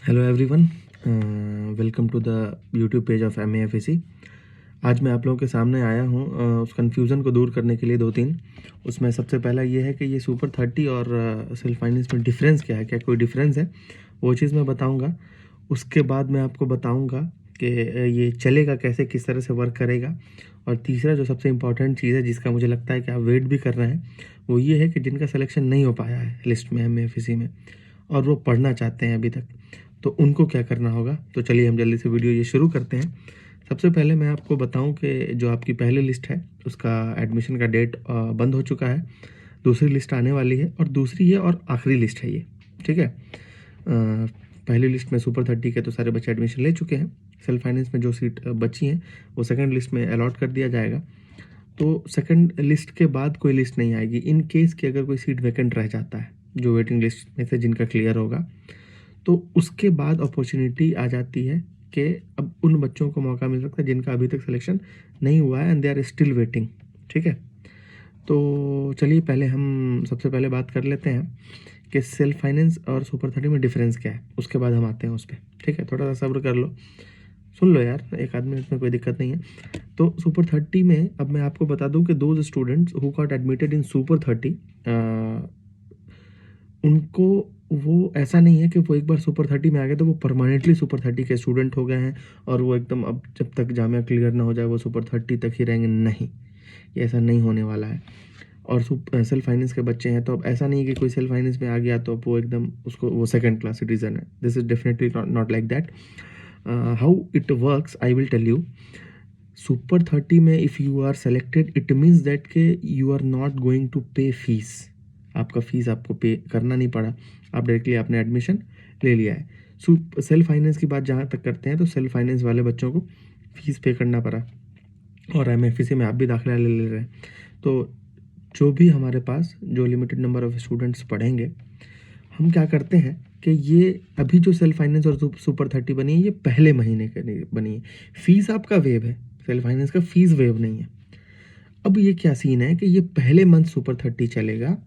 Hello everyone, welcome to the YouTube page of MAFEC। आज मैं आप लोगों के सामने आया हूँ उस कन्फ्यूज़न को दूर करने के लिए दो तीन। उसमें सबसे पहला ये है कि ये सुपर 30 और सेल्फ फाइनेंस में डिफरेंस क्या है, क्या कोई डिफरेंस है, वो चीज़ मैं बताऊँगा। उसके बाद मैं आपको बताऊँगा कि ये चलेगा कैसे, किस तरह से वर्क करेगा। और तीसरा जो सबसे इम्पॉर्टेंट चीज़ है जिसका मुझे लगता है कि आप वेट भी कर रहे हैं, वो ये है कि जिनका सिलेक्शन नहीं हो पाया है लिस्ट में MAFEC में और वो पढ़ना चाहते हैं अभी तक, तो उनको क्या करना होगा। तो चलिए हम जल्दी से वीडियो ये शुरू करते हैं। सबसे पहले मैं आपको बताऊं कि जो आपकी पहली लिस्ट है उसका एडमिशन का डेट बंद हो चुका है। दूसरी लिस्ट आने वाली है और दूसरी है और आखिरी लिस्ट है ये, ठीक है। पहली लिस्ट में सुपर 30 के तो सारे बच्चे एडमिशन ले चुके हैं। सेल्फ फाइनेंस में जो सीट बची हैं वो सेकंड लिस्ट में अलॉट कर दिया जाएगा। तो सेकंड लिस्ट के बाद कोई लिस्ट नहीं आएगी इन केस कि अगर कोई सीट वैकेंट रह जाता है जो वेटिंग लिस्ट में से जिनका क्लियर होगा, तो उसके बाद अपॉर्चुनिटी आ जाती है कि अब उन बच्चों को मौका मिल सकता है जिनका अभी तक सिलेक्शन नहीं हुआ है and they are still waiting, ठीक है। तो चलिए पहले हम सबसे पहले बात कर लेते हैं कि सेल्फ फाइनेंस और सुपर 30 में डिफरेंस क्या है, उसके बाद हम आते हैं उस पर, ठीक है। थोड़ा सा सब्र कर लो, सुन लो यार, एक आध मिनट में कोई दिक्कत नहीं है। तो सुपर 30 में अब मैं आपको बता दूं कि those students who got admitted in super 30, उनको वो ऐसा नहीं है कि वो एक बार सुपर 30 में आ गए तो वो परमानेंटली सुपर 30 के स्टूडेंट हो गए हैं और वो एकदम अब जब तक जामिया क्लियर ना हो जाए वो सुपर 30 तक ही रहेंगे। नहीं, ये ऐसा नहीं होने वाला है। और सेल्फ फाइनेंस के बच्चे हैं तो अब ऐसा नहीं है कि कोई सेल्फ फाइनेंस में आ गया तो अब वो एकदम उसको वो सेकंड क्लास सिटीजन है। This is definitely not like that. How it works I will tell you. Super 30 में if you are selected it means that के you are not going to pay fees. आपका fees आपको pay करना नहीं पड़ा, आप directly आपने admission ले लिया है। सेल्फ फाइनेंस की बात जहाँ तक करते हैं तो सेल्फ फाइनेंस वाले बच्चों को फीस पे करना पड़ा और MAFEC में आप भी दाखिला ले रहे हैं। तो जो भी हमारे पास जो लिमिटेड नंबर ऑफ स्टूडेंट्स पढ़ेंगे, हम क्या करते हैं कि ये अभी जो सेल्फ फाइनेंस और सुपर 30 बनी है ये पहले महीने के लिए बनी है। फीस आपका वेव है, सेल्फ फाइनेंस का फीस वेव नहीं है। अब ये क्या सीन है कि ये पहले मंथ सुपर 30 चलेगा।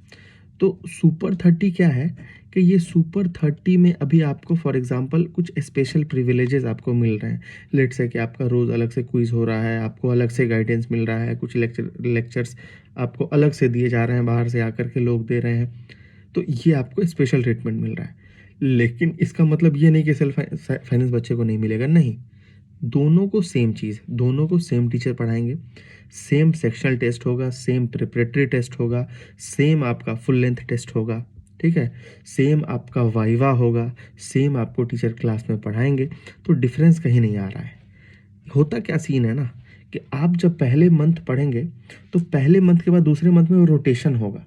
तो सुपर 30 क्या है कि ये सुपर 30 में अभी आपको फॉर एग्जांपल कुछ स्पेशल प्रिविलेजेस आपको मिल रहे हैं। लेट्स से कि आपका रोज़ अलग से क्विज हो रहा है, आपको अलग से गाइडेंस मिल रहा है, कुछ लेक्चर्स आपको अलग से दिए जा रहे हैं, बाहर से आकर के लोग दे रहे हैं, तो ये आपको स्पेशल ट्रीटमेंट मिल रहा है। लेकिन इसका मतलब ये नहीं कि सेल्फ फाइनेंस बच्चे को नहीं मिलेगा, नहीं। दोनों को सेम चीज़, दोनों को सेम टीचर पढ़ाएंगे, सेम सेक्शनल टेस्ट होगा, सेम प्रिपरेटरी टेस्ट होगा, सेम आपका फुल लेंथ टेस्ट होगा, ठीक है, सेम आपका वाइवा होगा, सेम आपको टीचर क्लास में पढ़ाएंगे। तो डिफरेंस कहीं नहीं आ रहा है। होता क्या सीन है ना कि आप जब पहले मंथ पढ़ेंगे तो पहले मंथ के बाद दूसरे मंथ में रोटेशन होगा।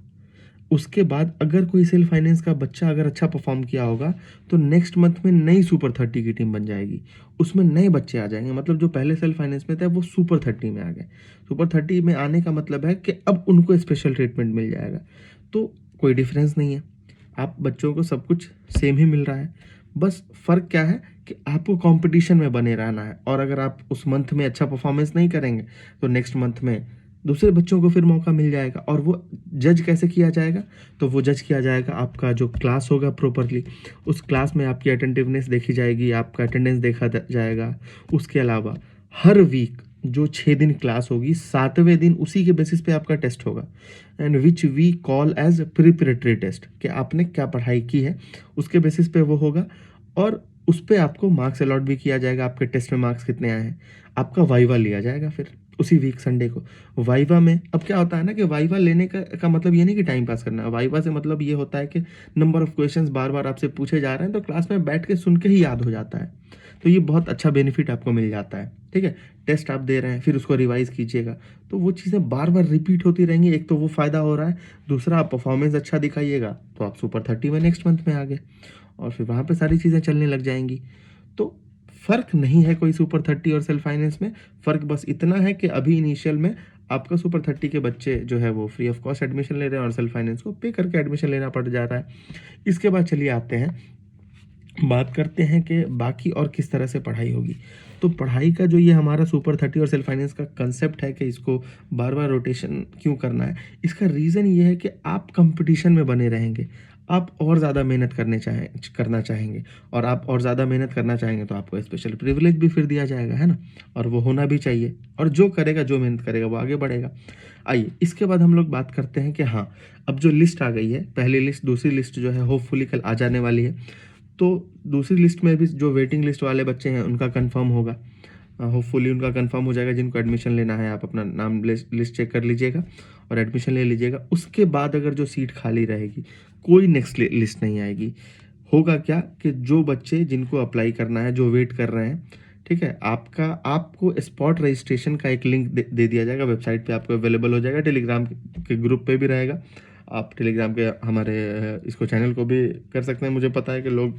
उसके बाद अगर कोई सेल्फ फाइनेंस का बच्चा अगर अच्छा परफॉर्म किया होगा तो नेक्स्ट मंथ में नई सुपर 30 की टीम बन जाएगी, उसमें नए बच्चे आ जाएंगे। मतलब जो पहले सेल्फ फाइनेंस में थे वो सुपर 30 में आ गए। सुपर 30 में आने का मतलब है कि अब उनको स्पेशल ट्रीटमेंट मिल जाएगा। तो कोई डिफरेंस नहीं है, आप बच्चों को सब कुछ सेम ही मिल रहा है। बस फ़र्क क्या है कि आपको कंपटीशन में बने रहना है और अगर आप उस मंथ में अच्छा परफॉर्मेंस नहीं करेंगे तो नेक्स्ट मंथ में दूसरे बच्चों को फिर मौका मिल जाएगा। और वो जज कैसे किया जाएगा, तो वो जज किया जाएगा आपका जो क्लास होगा प्रॉपरली, उस क्लास में आपकी अटेंटिवनेस देखी जाएगी, आपका अटेंडेंस देखा जाएगा। उसके अलावा हर वीक जो 6 दिन क्लास होगी, 7वें दिन उसी के बेसिस पे आपका टेस्ट होगा and which we call as preparatory test, कि आपने क्या पढ़ाई की है उसके बेसिस पे वो होगा और उस पर आपको मार्क्स अलॉट भी किया जाएगा। आपके टेस्ट में मार्क्स कितने आए हैं, आपका वाइवा लिया जाएगा फिर उसी वीक संडे को। वाइवा में अब क्या होता है ना कि वाइवा लेने का मतलब ये नहीं कि टाइम पास करना है। वाइवा से मतलब ये होता है कि नंबर ऑफ क्वेश्चंस बार बार आपसे पूछे जा रहे हैं तो क्लास में बैठ के सुन के ही याद हो जाता है। तो ये बहुत अच्छा बेनिफिट आपको मिल जाता है, ठीक है। टेस्ट आप दे रहे हैं फिर उसको रिवाइज कीजिएगा, तो वो चीज़ें बार बार रिपीट होती रहेंगी। एक तो वो फ़ायदा हो रहा है, दूसरा आप परफॉर्मेंस अच्छा दिखाइएगा तो आप सुपर 30 में नेक्स्ट मंथ में आ गए और फिर वहाँ पे सारी चीज़ें चलने लग जाएंगी। तो फ़र्क नहीं है कोई सुपर 30 और सेल्फ फाइनेंस में। फ़र्क बस इतना है कि अभी इनिशियल में आपका सुपर 30 के बच्चे जो है वो फ्री ऑफ कॉस्ट एडमिशन ले रहे हैं और सेल्फ फाइनेंस को पे करके एडमिशन लेना पड़ जा रहा है। इसके बाद चलिए आते हैं, बात करते हैं कि बाकी और किस तरह से पढ़ाई होगी। तो पढ़ाई का जो ये हमारा सुपर 30 और सेल्फ फाइनेंस का कंसेप्ट है कि इसको बार बार रोटेशन क्यों करना है, इसका रीज़न ये है कि आप कंपटीशन में बने रहेंगे। आप और ज़्यादा मेहनत करना चाहेंगे, और आप और ज़्यादा मेहनत करना चाहेंगे तो आपको स्पेशल प्रिविलेज भी फिर दिया जाएगा, है ना? और वो होना भी चाहिए, और जो करेगा, जो मेहनत करेगा वो आगे बढ़ेगा। आइए इसके बाद हम लोग बात करते हैं कि हाँ, अब जो लिस्ट आ गई है, पहली लिस्ट, दूसरी लिस्ट जो है होपफुली कल आ जाने वाली है। तो दूसरी लिस्ट में भी जो वेटिंग लिस्ट वाले बच्चे हैं उनका कंफर्म होगा, होपफुली उनका कंफर्म हो जाएगा। जिनको एडमिशन लेना है आप अपना नाम लिस्ट चेक कर लीजिएगा और एडमिशन ले लीजिएगा। उसके बाद अगर जो सीट खाली रहेगी, कोई नेक्स्ट लिस्ट नहीं आएगी। होगा क्या कि जो बच्चे जिनको अप्लाई करना है, जो वेट कर रहे हैं, ठीक है, आपको स्पॉट रजिस्ट्रेशन का एक लिंक दे दिया जाएगा, वेबसाइट पे आपको अवेलेबल हो जाएगा, टेलीग्राम के ग्रुप पे भी रहेगा। आप टेलीग्राम के हमारे इसको चैनल को भी कर सकते हैं, मुझे पता है कि लोग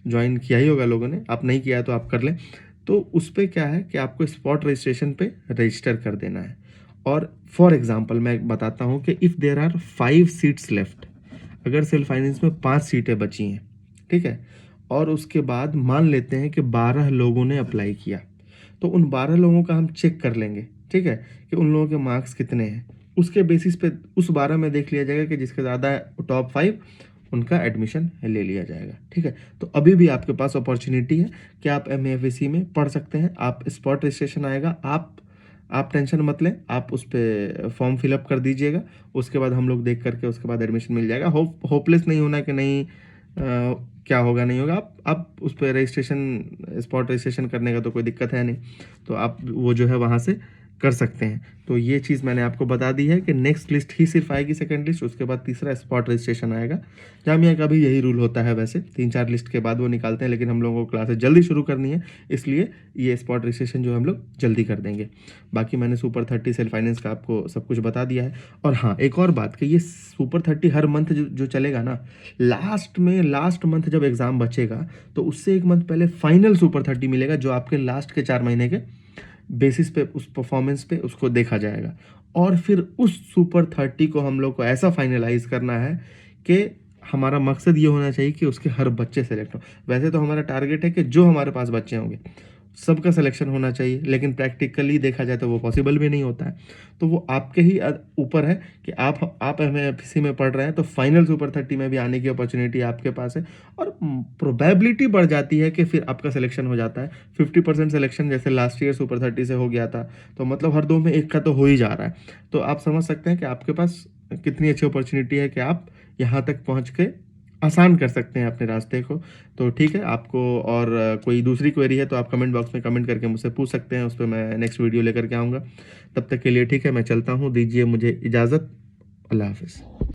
ज्वाइन किया ही होगा लोगों ने, आप नहीं किया है तो आप कर लें। तो उस पे क्या है कि आपको स्पॉट रजिस्ट्रेशन पे रजिस्टर कर देना है। और फॉर एग्जांपल मैं बताता हूँ कि if there are 5 seats left, अगर सेल्फ फाइनेंस में 5 सीटें बची हैं, ठीक है, और उसके बाद मान लेते हैं कि 12 लोगों ने अप्लाई किया, तो उन 12 लोगों का हम चेक कर लेंगे, ठीक है, कि उन लोगों के मार्क्स कितने हैं। उसके बेसिस पे उस 12 में देख लिया जाएगा कि जिसके ज़्यादा है टॉप 5, उनका एडमिशन ले लिया जाएगा, ठीक है। तो अभी भी आपके पास अपॉर्चुनिटी है कि आप एमएफएसी में पढ़ सकते हैं। आप स्पॉट रजिस्ट्रेशन आएगा, आप टेंशन मत लें, आप उस पर फॉर्म फिलअप कर दीजिएगा। उसके बाद हम लोग देख करके उसके बाद एडमिशन मिल जाएगा। होपलेस नहीं होना कि नहीं क्या होगा नहीं होगा। आप उस पर रजिस्ट्रेशन, स्पॉट रजिस्ट्रेशन करने का तो कोई दिक्कत है नहीं, तो आप वो जो है वहाँ से कर सकते हैं। तो ये चीज़ मैंने आपको बता दी है कि नेक्स्ट लिस्ट ही सिर्फ आएगी, सेकंड लिस्ट, उसके बाद तीसरा स्पॉट रजिस्ट्रेशन आएगा। जामिया का भी यही रूल होता है, वैसे 3-4 लिस्ट के बाद वो निकालते हैं, लेकिन हम लोगों को क्लासेस जल्दी शुरू करनी है, इसलिए ये स्पॉट रजिस्ट्रेशन जो हम लोग जल्दी कर देंगे। बाकी मैंने सुपर 30 सेल्फ फाइनेंस का आपको सब कुछ बता दिया है। और हाँ, एक और बात कि ये सुपर 30 हर मंथ जो चलेगा ना, लास्ट मंथ जब एग्ज़ाम बचेगा तो उससे एक मंथ पहले फाइनल सुपर 30 मिलेगा, जो आपके लास्ट के 4 महीने के बेसिस पे, उस परफॉर्मेंस पे उसको देखा जाएगा। और फिर उस सुपर 30 को हम लोग को ऐसा फाइनलाइज करना है कि हमारा मकसद ये होना चाहिए कि उसके हर बच्चे सेलेक्ट हो। वैसे तो हमारा टारगेट है कि जो हमारे पास बच्चे होंगे सबका सिलेक्शन होना चाहिए, लेकिन प्रैक्टिकली देखा जाए तो वो पॉसिबल भी नहीं होता है। तो वो आपके ही ऊपर है कि आप एमएफसी में पढ़ रहे हैं तो फाइनल सुपर 30 में भी आने की अपॉर्चुनिटी आपके पास है। और प्रोबेबिलिटी बढ़ जाती है कि फिर आपका सिलेक्शन हो जाता है। 50% सिलेक्शन जैसे लास्ट ईयर सुपर 30 से हो गया था, तो मतलब हर 2 में 1 का तो हो ही जा रहा है। तो आप समझ सकते हैं कि आपके पास कितनी अच्छी अपॉर्चुनिटी है कि आप यहाँ तक पहुँच के आसान कर सकते हैं अपने रास्ते को। तो ठीक है, आपको और कोई दूसरी क्वेरी है तो आप कमेंट बॉक्स में कमेंट करके मुझसे पूछ सकते हैं, उस पर मैं नेक्स्ट वीडियो लेकर के आऊँगा। तब तक के लिए ठीक है, मैं चलता हूँ, दीजिए मुझे इजाज़त। अल्लाह हाफ़िज़।